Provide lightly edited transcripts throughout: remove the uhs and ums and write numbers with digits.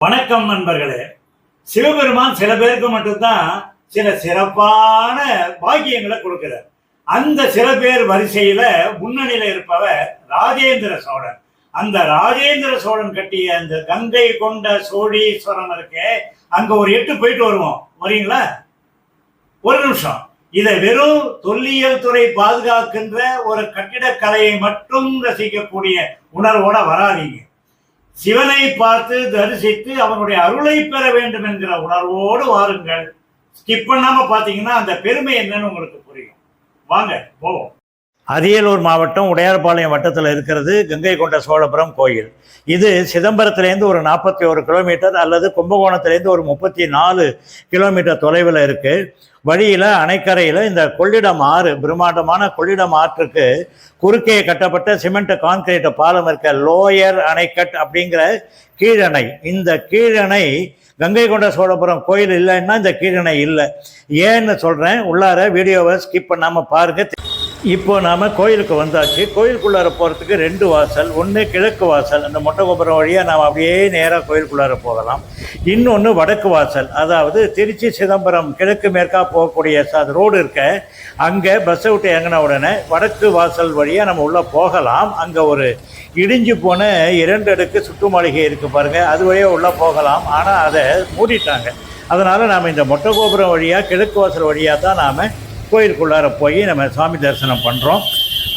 வணக்கம் நண்பர்களே. சிவபெருமான் சில பேருக்கு மட்டும்தான் சில சிறப்பான பாக்கியங்களை கொடுக்கிறார். அந்த சில பேர் வரிசையில முன்னணியில இருப்பவர் ராஜேந்திர சோழன். அந்த ராஜேந்திர சோழன் கட்டிய அந்த கங்கை கொண்ட சோழீஸ்வரம் இருக்கே, அங்க ஒரு 8 போயிட்டு வருவோம். வரீங்களா? ஒரு நிமிஷம். இதை வெறும் தொல்லியல் துறை பாதுகாக்கின்ற ஒரு கட்டிடக்கலையை மட்டும் ரசிக்கக்கூடிய உணர்வோட வராதீங்க. சிவனை பார்த்து தரிசித்து அவனுடைய அருளை பெற வேண்டும் என்கிற உணர்வோடு வாருங்கள். ஸ்கிப் பண்ணாம பாத்தீங்கன்னா அந்த பெருமை என்னன்னு உங்களுக்கு புரியும். வாங்க போவோம். அரியலூர் மாவட்டம் உடையார்பாளையம் வட்டத்தில் இருக்கிறது கங்கை கொண்ட சோழபுரம் கோயில். இது சிதம்பரத்திலேருந்து ஒரு 41 கிலோமீட்டர் அல்லது கும்பகோணத்திலேருந்து ஒரு 34 கிலோமீட்டர் தொலைவில் இருக்கு. வழியில் அணைக்கரையில் இந்த கொள்ளிடம் ஆறு, பிரம்மாண்டமான கொள்ளிடம் ஆற்றுக்கு குறுக்கே கட்டப்பட்ட சிமெண்ட் கான்கிரீட் பாலம் இருக்க லோயர் அணைக்கட் அப்படிங்கிற கீழணை. இந்த கீழணை கங்கை கொண்ட சோழபுரம் கோயில் இல்லைன்னா இந்த கீழணை இல்லை. ஏன்னு சொல்கிறேன், உள்ளார வீடியோவை ஸ்கிப் பண்ணாமல் பாருங்க. இப்போ நாம் கோயிலுக்கு வந்தாச்சு. கோயிலுக்குள்ளார போகிறதுக்கு 2 வாசல். ஒன்று கிழக்கு வாசல், அந்த மொட்டை கோபுரம் வழியாக நாம் அப்படியே நேராக கோயிலுக்குள்ளார போகலாம். இன்னொன்று வடக்கு வாசல், அதாவது திருச்சி சிதம்பரம் கிழக்கு மேற்கா போகக்கூடிய ரோடு இருக்க, அங்கே பஸ்ஸை விட்டு இறங்கின உடனே வடக்கு வாசல் வழியாக நம்ம உள்ளே போகலாம். அங்கே ஒரு இடிஞ்சு போன 2 அடுக்கு சுற்று மாளிகை இருக்குது பாருங்கள், அது வழியாக உள்ளே போகலாம். ஆனால் அதை மூடிட்டாங்க. அதனால் நாம் இந்த மொட்டை கோபுரம் வழியாக கிழக்கு வாசல் வழியாக தான் நாம் கோயிலுக்குள்ளார போய் நம்ம சாமி தரிசனம் பண்ணுறோம்.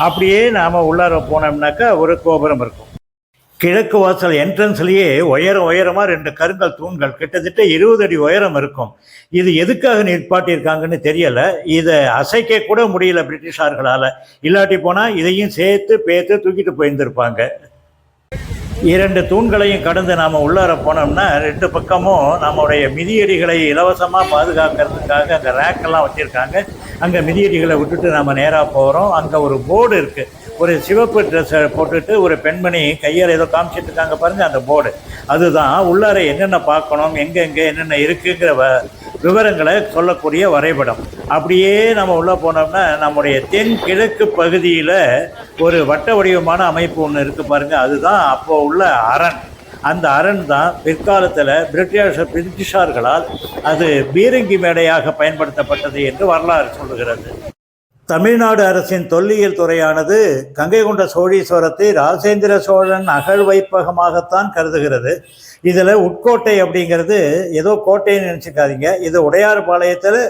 அப்படியே நாம் உள்ளார போனோம்னாக்கா ஒரு கோபுரம் இருக்கும். கிழக்கு வாசல் என்ட்ரன்ஸ்லேயே உயரமாக 2 கருங்கல் தூண்கள் கிட்டத்தட்ட 20 அடி உயரம் இருக்கும். இது எதுக்காக நிற்பாட்டியிருக்காங்கன்னு தெரியலை. இதை அசைக்க கூட முடியல பிரிட்டிஷார்களால். இல்லாட்டி போனால் இதையும் சேர்த்து தூக்கிட்டு போயிருந்திருப்பாங்க. 2 தூண்களையும் கடந்து நாம் உள்ளார போனோம்னா 2 பக்கமும் நம்முடைய மிதியடிகளை இலவசமாக பாதுகாக்கிறதுக்காக அங்கே ரேக்கெல்லாம் வச்சுருக்காங்க. அங்கே மிதியடிகளை விட்டுட்டு நம்ம நேராக போகிறோம். அங்கே ஒரு போர்டு இருக்குது. ஒரு சிவப்பு ட்ரெஸ்ஸை போட்டுட்டு ஒரு பெண்மணி கையால் ஏதோ காமிச்சிட்டு இருக்காங்க பாருங்கள், அந்த போர்டு. அதுதான் உள்ளார என்னென்ன பார்க்கணும், எங்கெங்கே என்னென்ன இருக்குங்கிற விவரங்களை சொல்லக்கூடிய வரைபடம். அப்படியே நம்ம உள்ளே போனோம்னா நம்முடைய தென்கிழக்கு பகுதியில் ஒரு வட்ட வடிவமான அமைப்பு ஒன்று இருக்குது பாருங்கள், அதுதான் அப்போ உள்ள அரண். அந்த அரண் தான் பிற்காலத்தில் பிரிட்டிஷார்களால் அது பீரங்கி மேடையாக பயன்படுத்தப்பட்டது என்று வரலாறு சொல்லுகிறது. தமிழ்நாடு அரசின் தொல்லியல் துறையானது கங்கை கொண்ட சோழீஸ்வரத்தை ராஜேந்திர சோழன் அகழ்வைப்பகமாகத்தான் கருதுகிறது. இதில் உட்கோட்டை அப்படிங்கிறது ஏதோ கோட்டைன்னு நினச்சிக்காதீங்க. இது உடையார்பாளையத்தில்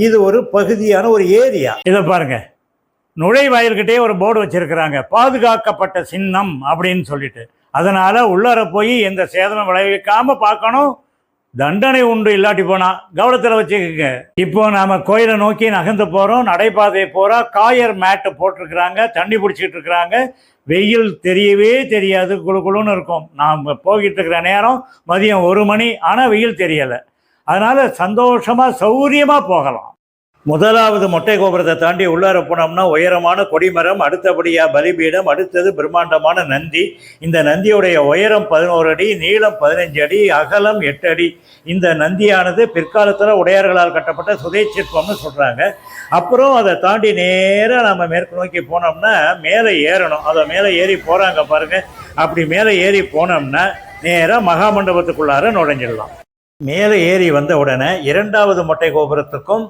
இது ஒரு பகுதியான ஒரு ஏரியா. இதை பாருங்க, நுழைவாயில்கிட்டே ஒரு போர்டு வச்சிருக்கிறாங்க, பாதுகாக்கப்பட்ட சின்னம் அப்படின்னு சொல்லிட்டு. அதனால உள்ளார போய் எந்த சேதனம் விளைவிக்காம பார்க்கணும். தண்டனை உண்டு இல்லாட்டி போனா கவனத்தில் வச்சுக்கோங்க. இப்போ நாம கோயிலை நோக்கி நகர்ந்து போறோம். நடைபாதை போறா, காயர் மேட்டு போட்டிருக்கிறாங்க, தண்ணி பிடிச்சிட்டு இருக்கிறாங்க. வெயில் தெரியவே தெரியாது, குழுன்னு இருக்கும். நாம் போகிட்டு இருக்கிற நேரம் மதியம் 1 மணி, ஆனால் வெயில் தெரியலை. அதனால சந்தோஷமா சௌரியமா போகலாம். முதலாவது மொட்டை கோபுரத்தை தாண்டி உள்ளார போனோம்னா உயரமான கொடிமரம், அடுத்தபடியாக பலிபீடம், அடுத்தது பிரம்மாண்டமான நந்தி. இந்த நந்தியுடைய உயரம் 11 அடி, நீளம் 15 அடி, அகலம் 8 அடி. இந்த நந்தியானது பிற்காலத்தில் உடையார்களால் கட்டப்பட்ட சுதைச்சிற்பம்னு சொல்கிறாங்க. அப்புறம் அதை தாண்டி நேராக நம்ம மேற்கு நோக்கி போனோம்னா மேலே ஏறணும். அதை மேலே ஏறி போகிறாங்க பாருங்கள். அப்படி மேலே ஏறி போனோம்னா நேராக மகாமண்டபத்துக்குள்ளார நுழைஞ்சிடலாம். மேலே ஏறி வந்த உடனே 2வது மொட்டை கோபுரத்துக்கும்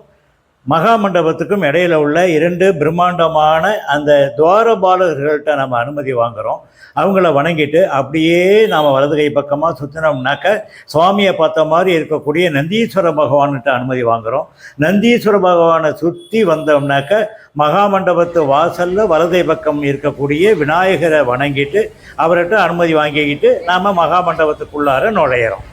மகாமண்டபத்துக்கும் இடையில உள்ள 2 பிரம்மாண்டமான அந்த துவாரபாலகர்கள்ட்ட நம்ம அனுமதி வாங்குகிறோம். அவங்கள வணங்கிட்டு அப்படியே நாம் வலது கை பக்கமாக சுற்றினோம்னாக்க சுவாமியை பார்த்த மாதிரி இருக்கக்கூடிய நந்தீஸ்வர பகவான்கிட்ட அனுமதி வாங்குகிறோம். நந்தீஸ்வர பகவானை சுற்றி வந்தோம்னாக்க மகாமண்டபத்து வாசலில் வலது பக்கம் இருக்கக்கூடிய விநாயகரை வணங்கிட்டு அவர்கிட்ட அனுமதி வாங்கிக்கிட்டு நாம் மகாமண்டபத்துக்குள்ளார நுழையிறோம்.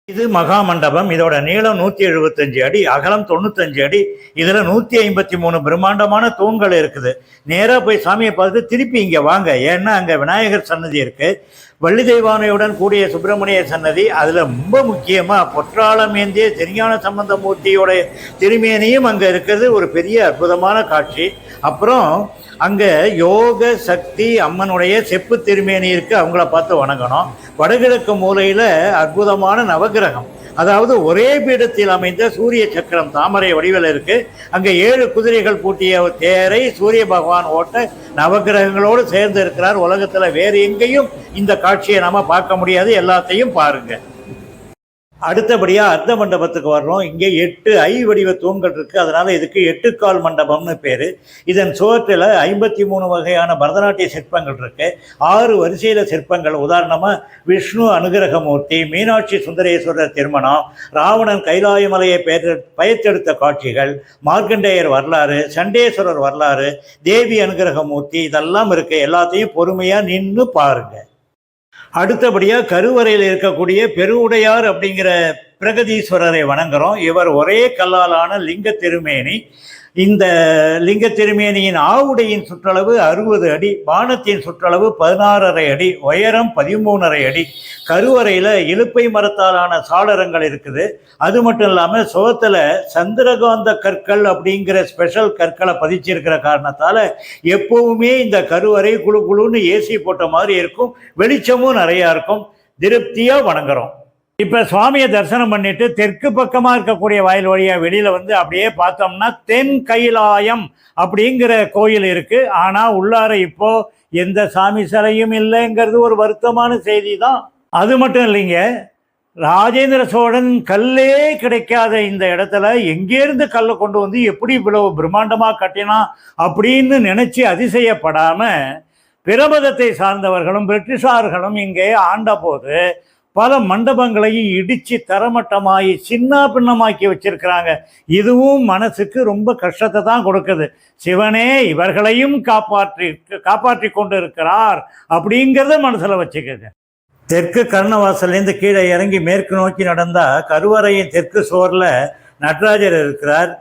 இது மகாமண்டபம். இதோட நீளம் 175 அடி, அகலம் 95 அடி. இதில் 153 பிரம்மாண்டமான தூண்கள் இருக்குது. நேராக போய் சாமியை பார்த்துட்டு திருப்பி இங்கே வாங்க. ஏன்னா அங்கே விநாயகர் சன்னதி இருக்குது, வள்ளி தெய்வானையுடன் கூடிய சுப்பிரமணிய சன்னதி. அதில் ரொம்ப முக்கியமாக பொற்றாளம் ஏந்திய திருஞான சம்பந்தமூர்த்தியோட திருமேனியும் அங்கே இருக்கிறது. ஒரு பெரிய அற்புதமான காட்சி. அப்புறம் அங்கே யோக சக்தி அம்மனுடைய செப்பு திருமேனி இருக்குது, அவங்கள பார்த்து வணங்கணும். வடகிழக்கு மூலையில் அற்புதமான நவகிரகம், அதாவது ஒரே பீடத்தில் அமைந்த சூரிய சக்கரம் தாமரை வடிவில் இருக்கு. அங்கே 7 குதிரைகள் பூட்டிய தேரை சூரிய பகவான் ஓட்ட நவகிரகங்களோடு சேர்ந்து இருக்கிறார். உலகத்துல வேறு எங்கேயும் இந்த காட்சியை நாம பார்க்க முடியாது. எல்லாத்தையும் பாருங்க. அடுத்தபடியா அர்த்த மண்டபத்துக்கு வர்றோம். இங்கே 8 ஐ வடிவ தூண்கள் இருக்கு. அதனால இதுக்கு 8 கால் மண்டபம்னு பேரு. இதன் சுவற்றில் 53 வகையான பரதநாட்டிய சிற்பங்கள் இருக்கு. 6 வரிசையில சிற்பங்கள். உதாரணமா விஷ்ணு அனுகிரகமூர்த்தி, மீனாட்சி சுந்தரேஸ்வரர் திருமணம், ராவணன் கைலாயமலையை பெயர்த்தெடுத்த காட்சிகள், மார்க்கண்டேயர் வரலாறு, சண்டேஸ்வரர் வரலாறு, தேவி அனுகிரகமூர்த்தி, இதெல்லாம் இருக்கு. எல்லாத்தையும் பொறுமையா நின்று பாருங்க. அடுத்தபடியாக கருவறையில் இருக்கக்கூடிய பெருவுடையார் அப்படிங்கிற பிரகதீஸ்வரரை வணங்குறோம். இவர் ஒரே கல்லாலான லிங்க திருமேனி. இந்த லிங்க திருமேனியின் ஆவுடையின் சுற்றளவு 60 அடி, பானத்தின் சுற்றளவு 16.5 அடி, உயரம் 13.5 அடி. கருவறையில் இலுப்பை மரத்தாலான சாளரங்கள் இருக்குது. அது மட்டும் இல்லாமல் சுவத்தில் சந்திரகாந்த கற்கள் அப்படிங்கிற ஸ்பெஷல் கற்களை பதிச்சிருக்கிற காரணத்தால் எப்பவுமே இந்த கருவறை குழு குழுன்னு ஏசி போட்ட மாதிரி இருக்கும். வெளிச்சமும் நிறையா இருக்கும். திருப்தியாக வணங்குறோம். இப்போ சுவாமியை தரிசனம் பண்ணிட்டு தெற்கு பக்கமாக இருக்கக்கூடிய வாயில் வழியாக வெளியில் வந்து அப்படியே பார்த்தோம்னா தென் கைலாயம் அப்படிங்கிற கோயில் இருக்குது. ஆனால் உள்ளார இப்போ எந்த சாமி சிலையும் இல்லைங்கிறது ஒரு வருத்தமான செய்தி தான். அது மட்டும் இல்லைங்க, ராஜேந்திர சோழன் கல்லே கிடைக்காத இந்த இடத்துல எங்கேருந்து கல்லை கொண்டு வந்து எப்படி இவ்வளவு பிரம்மாண்டமாக கட்டினா அப்படின்னு நினச்சி அதிசயப்படாமல் பிரமதத்தை சார்ந்தவர்களும் பிரிட்டிஷார்களும் இங்கே ஆண்ட போது பல மண்டபங்களையும் இடித்து தரமட்டமாகி சின்ன பின்னமாக்கி வச்சிருக்கிறாங்க. இதுவும் மனசுக்கு ரொம்ப கஷ்டத்தை தான் கொடுக்குது. சிவனே இவர்களையும் காப்பாற்றி கொண்டு இருக்கிறார் அப்படிங்கிறத மனசில் வச்சுக்கோங்க. தெற்கு கர்ணவாசல்லேருந்து கீழே இறங்கி மேற்கு நோக்கி நடந்தால் கருவறையின் தெற்கு சுவரில் நடராஜர் இருக்கிறார்,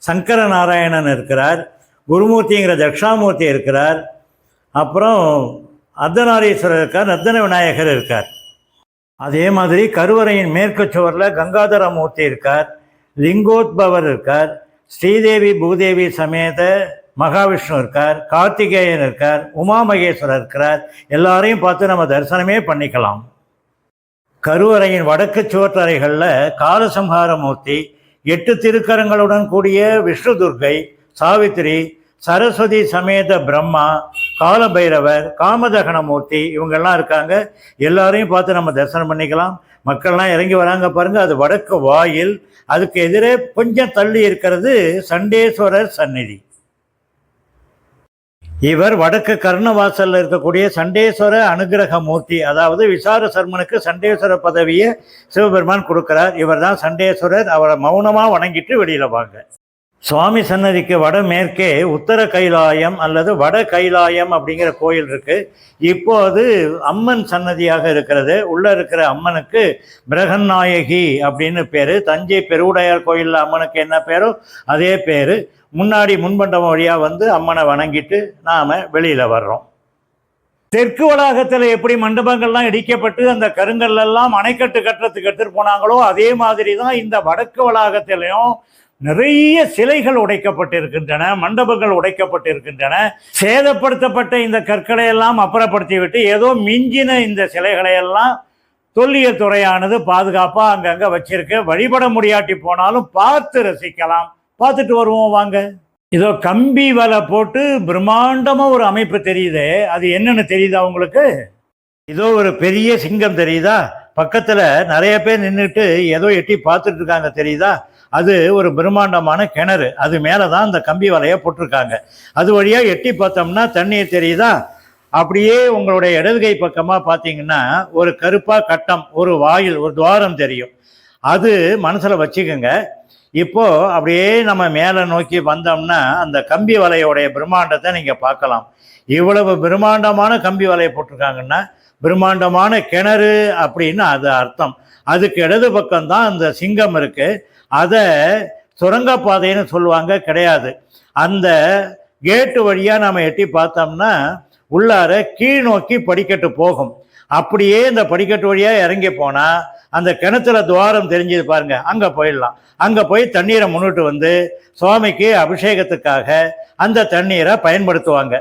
சங்கர நாராயணன் இருக்கிறார், குருமூர்த்திங்கிற தட்சாமூர்த்தி இருக்கிறார், அப்புறம் அர்த்தநாரீஸ்வரர் இருக்கார், நர்த்தன விநாயகர் இருக்கார். அதே மாதிரி கருவறையின் மேற்கு சுவரில் கங்காதர மூர்த்தி இருக்கார், லிங்கோத்பவர் இருக்கார், ஸ்ரீதேவி பூதேவி சமேத மகாவிஷ்ணு இருக்கார், கார்த்திகேயன் இருக்கார், உமா மகேஸ்வரர் இருக்கிறார். எல்லாரையும் பார்த்து நம்ம தரிசனமே பண்ணிக்கலாம். கருவறையின் வடக்கு சுவற்றறைகளில் காலசம்ஹார மூர்த்தி, 8 திருக்கரங்களுடன் கூடிய விஷ்ணு துர்க்கை, சாவித்திரி, சரஸ்வதி சமேத பிரம்மா, காலபைரவர், காமதகனமூர்த்தி இவங்கெல்லாம் இருக்காங்க. எல்லாரையும் பார்த்து நம்ம தரிசனம் பண்ணிக்கலாம். மக்கள்லாம் இறங்கி வராங்க பாருங்க. அது வடக்கு வாயில். அதுக்கு எதிரே கொஞ்சம் தள்ளி இருக்கிறது சண்டேஸ்வரர் சந்நிதி. இவர் வடக்கு கர்ணவாசல்ல இருக்கக்கூடிய சண்டேஸ்வர அனுகிரக மூர்த்தி. அதாவது விசார சர்மனுக்கு சண்டேஸ்வர பதவியை சிவபெருமான் கொடுக்கிறார். இவர் தான் சண்டேஸ்வரர். அவரை மௌனமா வணங்கிட்டு வெளியில வாங்க. சுவாமி சன்னதிக்கு வடமேற்கே உத்தர கைலாயம் அல்லது வட கைலாயம் அப்படிங்கிற கோயில் இருக்கு. இப்போது அம்மன் சன்னதியாக இருக்கிறது. உள்ள இருக்கிற அம்மனுக்கு பிரகநாயகி அப்படின்னு பேரு. தஞ்சை பெருவுடையார் கோயிலில் அம்மனுக்கு என்ன பேரோ அதே பேரு. முன்னாடி முன்பண்டபம் வழியா வந்து அம்மனை வணங்கிட்டு நாம வெளியில வர்றோம். தெற்கு வளாகத்தில் எப்படி மண்டபங்கள்லாம் இடிக்கப்பட்டு அந்த கருங்கல்லாம் அணைக்கட்டு கட்டுறதுக்கு எடுத்துட்டு போனாங்களோ அதே மாதிரி தான் இந்த வடக்கு வளாகத்திலையும் நிறைய சிலைகள் உடைக்கப்பட்டிருக்கின்றன, மண்டபங்கள் உடைக்கப்பட்டிருக்கின்றன. சேதப்படுத்தப்பட்ட இந்த கற்களை எல்லாம் அப்புறப்படுத்தி விட்டு ஏதோ மிஞ்சின இந்த சிலைகளை எல்லாம் தொல்லியல் துறையானது பாதுகாப்பாக அங்கங்கே வச்சிருக்கு. வழிபட முடியாட்டி போனாலும் பார்த்து ரசிக்கலாம். பார்த்துட்டு வருவோம் வாங்க. இதோ கம்பி வலை போட்டு பிரம்மாண்டமாக ஒரு அமைப்பு தெரியுது. அது என்னன்னு தெரியுதா உங்களுக்கு? இதோ ஒரு பெரிய சிங்கம் தெரியுதா? பக்கத்தில் நிறைய பேர் நின்றுட்டு ஏதோ எட்டி பார்த்துட்டு இருக்காங்க தெரியுதா? அது ஒரு பிரம்மாண்டமான கிணறு. அது மேலே தான் இந்த கம்பி வலையை போட்டிருக்காங்க. அது வழியாக எட்டி பார்த்தோம்னா தண்ணீர் தெரியுதா? அப்படியே உங்களுடைய இடதுகை பக்கமாக பார்த்தீங்கன்னா ஒரு கருப்பாக கட்டம், ஒரு வாயில், ஒரு துவாரம் தெரியும். அது மனசில் வச்சுக்கோங்க. இப்போ அப்படியே நம்ம மேலே நோக்கி வந்தோம்னா அந்த கம்பி வலையோடைய பிரம்மாண்டத்தை நீங்கள் பார்க்கலாம். இவ்வளவு பிரம்மாண்டமான கம்பி வலையை போட்டிருக்காங்கன்னா பிரம்மாண்டமான கிணறு அப்படின்னு அது அர்த்தம். அதுக்கு இடது பக்கம்தான் அந்த சிங்கம் இருக்கு. அதை சுரங்கப்பாதைன்னு சொல்லுவாங்க, கிடையாது. அந்த கேட்டு வழியாக நம்ம எட்டி பார்த்தோம்னா உள்ளார கீழ் நோக்கி படிக்கட்டு போகும். அப்படியே இந்த படிக்கட்டு வழியாக இறங்கி போனால் அந்த கிணத்துல துவாரம் தெரிஞ்சது பாருங்க, அங்கே போயிடலாம். அங்கே போய் தண்ணீரை முன்னிட்டு வந்து சுவாமிக்கு அபிஷேகத்துக்காக அந்த தண்ணீரை பயன்படுத்துவாங்க.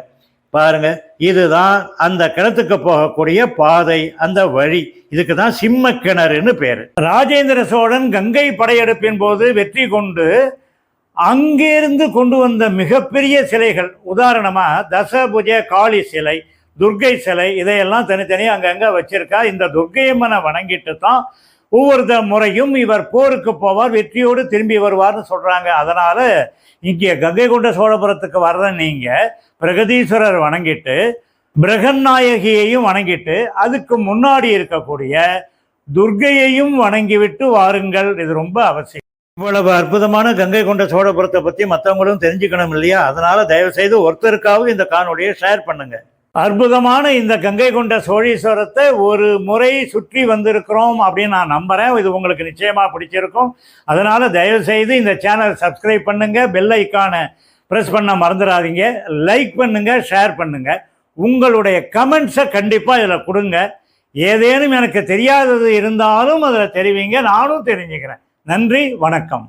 பாருங்க, இதுதான் அந்த கிணத்துக்கு போகக்கூடிய பாதை, அந்த வழி. இதுக்கு தான் சிம்ம கிணறுன்னு பேரு. ராஜேந்திர சோழன் கங்கை படையெடுப்பின் போது வெற்றி கொண்டு அங்கிருந்து கொண்டு வந்த மிகப்பெரிய சிலைகள், உதாரணமா தசபுஜ காளி சிலை, துர்க்கை சிலை, இதையெல்லாம் தனித்தனியாக அங்கங்க வச்சிருக்கா. இந்த துர்க்கையம்மனை வணங்கிட்டு தான் ஒவ்வொரு முறையும் இவர் போருக்கு போவார், வெற்றியோடு திரும்பி வருவார்னு சொல்றாங்க. அதனால இங்கே கங்கை கொண்ட சோழபுரத்துக்கு வர்ற நீங்க பிரகதீஸ்வரர் வணங்கிட்டு பிரகநாயகியையும் வணங்கிட்டு அதுக்கு முன்னாடி இருக்கக்கூடிய துர்க்கையையும் வணங்கிவிட்டு வாருங்கள். இது ரொம்ப அவசியம். இவ்வளவு அற்புதமான கங்கை கொண்ட சோழபுரத்தை பத்தி மற்றவங்களும் தெரிஞ்சுக்கணும் இல்லையா? அதனால தயவு செய்து ஒருத்தருக்காவது இந்த காணொலியை ஷேர் பண்ணுங்க. அற்புதமான இந்த கங்கை கொண்ட சோழீஸ்வரத்தை ஒரு முறை சுற்றி வந்திருக்கிறோம் அப்படின்னு நான் நம்புறேன். இது உங்களுக்கு நிச்சயமா பிடிச்சிருக்கும். அதனால தயவு செய்து இந்த சேனல் சப்ஸ்கிரைப் பண்ணுங்க, பெல் ஐக்கானை ப்ரெஸ் பண்ண மறந்துடாதீங்க, லைக் பண்ணுங்க, ஷேர் பண்ணுங்க. உங்களுடைய கமெண்ட்ஸை கண்டிப்பா இதில் கொடுங்க. ஏதேனும் எனக்கு தெரியாதது இருந்தாலும் அதில் தெரிவிங்க, நானும் தெரிஞ்சுக்கிறேன். நன்றி, வணக்கம்.